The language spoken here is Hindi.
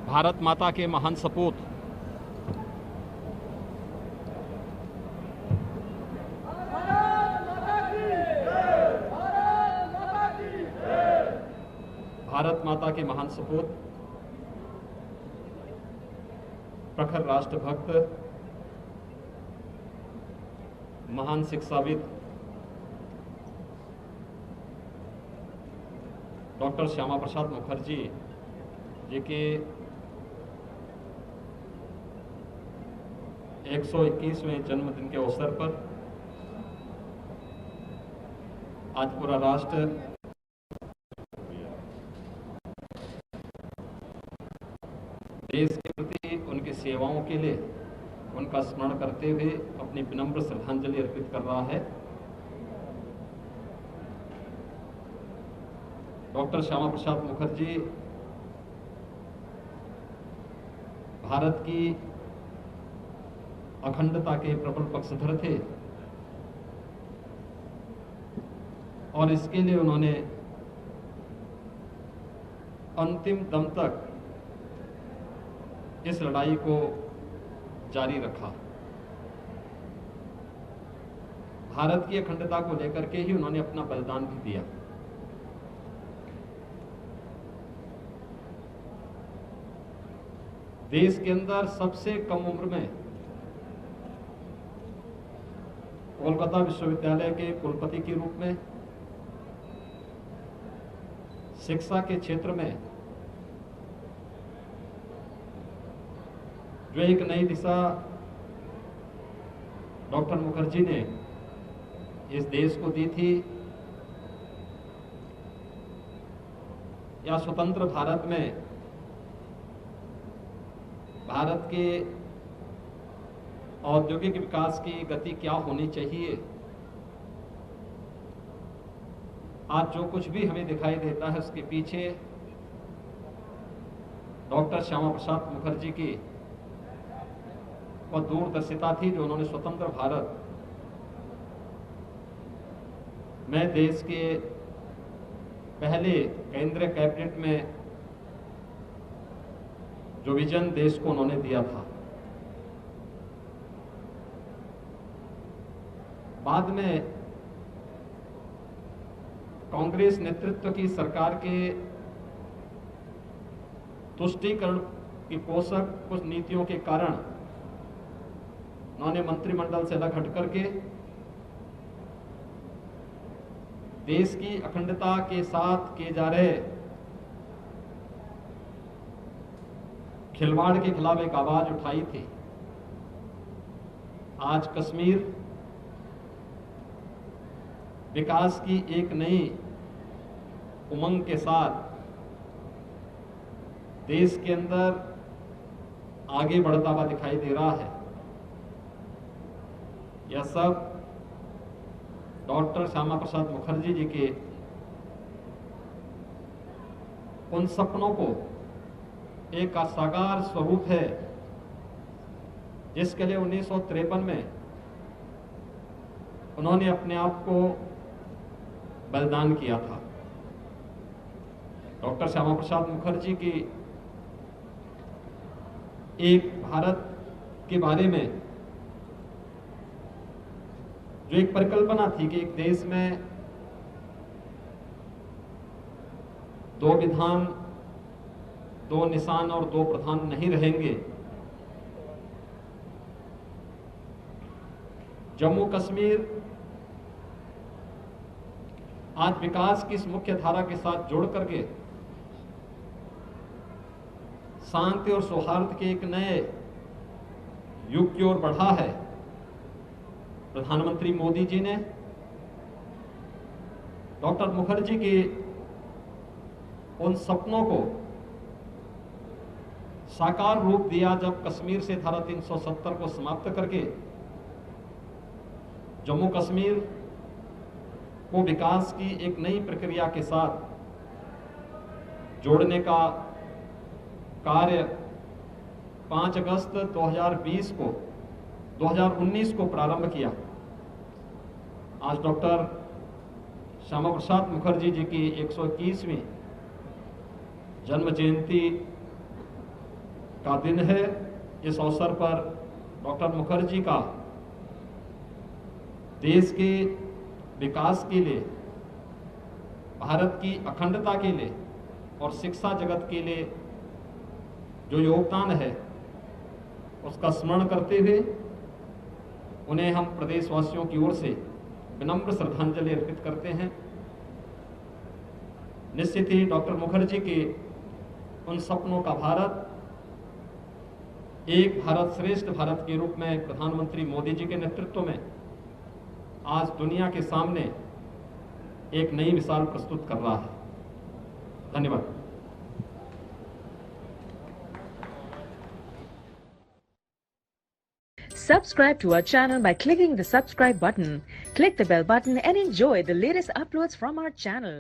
भारत माता के महान सपूत भारत माता के महान सपूत, प्रखर राष्ट्रभक्त, महान शिक्षाविद डॉक्टर श्यामा प्रसाद मुखर्जी जी के 121वें जन्मदिन के अवसर पर आज पूरा राष्ट्र देश के प्रति उनकी सेवाओं के लिए उनका स्मरण करते हुए अपनी विनम्र श्रद्धांजलि अर्पित कर रहा है। डॉक्टर श्यामा प्रसाद मुखर्जी भारत की अखंडता के प्रबल पक्षधर थे और इसके लिए उन्होंने अंतिम दम तक इस लड़ाई को जारी रखा। भारत की अखंडता को लेकर के ही उन्होंने अपना बलिदान भी दिया। देश के अंदर सबसे कम उम्र में कोलकाता विश्वविद्यालय के कुलपति के रूप में शिक्षा के क्षेत्र में जो एक नई दिशा डॉक्टर मुखर्जी ने इस देश को दी थी, या स्वतंत्र भारत में भारत के औद्योगिक विकास की गति क्या होनी चाहिए, आज जो कुछ भी हमें दिखाई देता है उसके पीछे डॉक्टर श्यामा प्रसाद मुखर्जी की और दूरदर्शिता थी, जो उन्होंने स्वतंत्र भारत में देश के पहले केंद्रीय कैबिनेट में जो विजन देश को उन्होंने दिया था। बाद में कांग्रेस नेतृत्व की सरकार के तुष्टीकरण की पोषक कुछ नीतियों के कारण उन्होंने मंत्रिमंडल से अलग हट करके देश की अखंडता के साथ किए जा रहे खिलवाड़ के खिलाफ एक आवाज उठाई थी। आज कश्मीर विकास की एक नई उमंग के साथ देश के अंदर आगे बढ़ता हुआ दिखाई दे रहा है। यह सब डॉक्टर श्यामा प्रसाद मुखर्जी जी के उन सपनों को एक साकार स्वरूप है जिसके लिए 1953 में उन्होंने अपने आप को बलिदान किया था। डॉक्टर श्यामा प्रसाद मुखर्जी की एक भारत के बारे में जो एक परिकल्पना थी कि एक देश में दो विधान, दो निशान और दो प्रधान नहीं रहेंगे। जम्मू कश्मीर आज विकास की इस मुख्य धारा के साथ जोड़ करके शांति और सौहार्द के एक नए युग की ओर बढ़ा है। प्रधानमंत्री मोदी जी ने डॉक्टर मुखर्जी के उन सपनों को साकार रूप दिया जब कश्मीर से धारा 370 को समाप्त करके जम्मू कश्मीर को विकास की एक नई प्रक्रिया के साथ जोड़ने का कार्य 5 अगस्त 2019 को प्रारंभ किया। आज डॉक्टर श्यामा प्रसाद मुखर्जी जी की 121वीं जन्म जयंती का दिन है। इस अवसर पर डॉक्टर मुखर्जी का देश के विकास के लिए, भारत की अखंडता के लिए और शिक्षा जगत के लिए जो योगदान है उसका स्मरण करते हुए उन्हें हम प्रदेशवासियों की ओर से विनम्र श्रद्धांजलि अर्पित करते हैं। निश्चित ही डॉक्टर मुखर्जी के उन सपनों का भारत, एक भारत श्रेष्ठ भारत के रूप में प्रधानमंत्री मोदी जी के नेतृत्व में आज दुनिया के सामने एक नई मिसाल प्रस्तुत कर रहा है। धन्यवाद। Subscribe to our channel by clicking the subscribe button. Click the bell button and enjoy the latest uploads from our channel.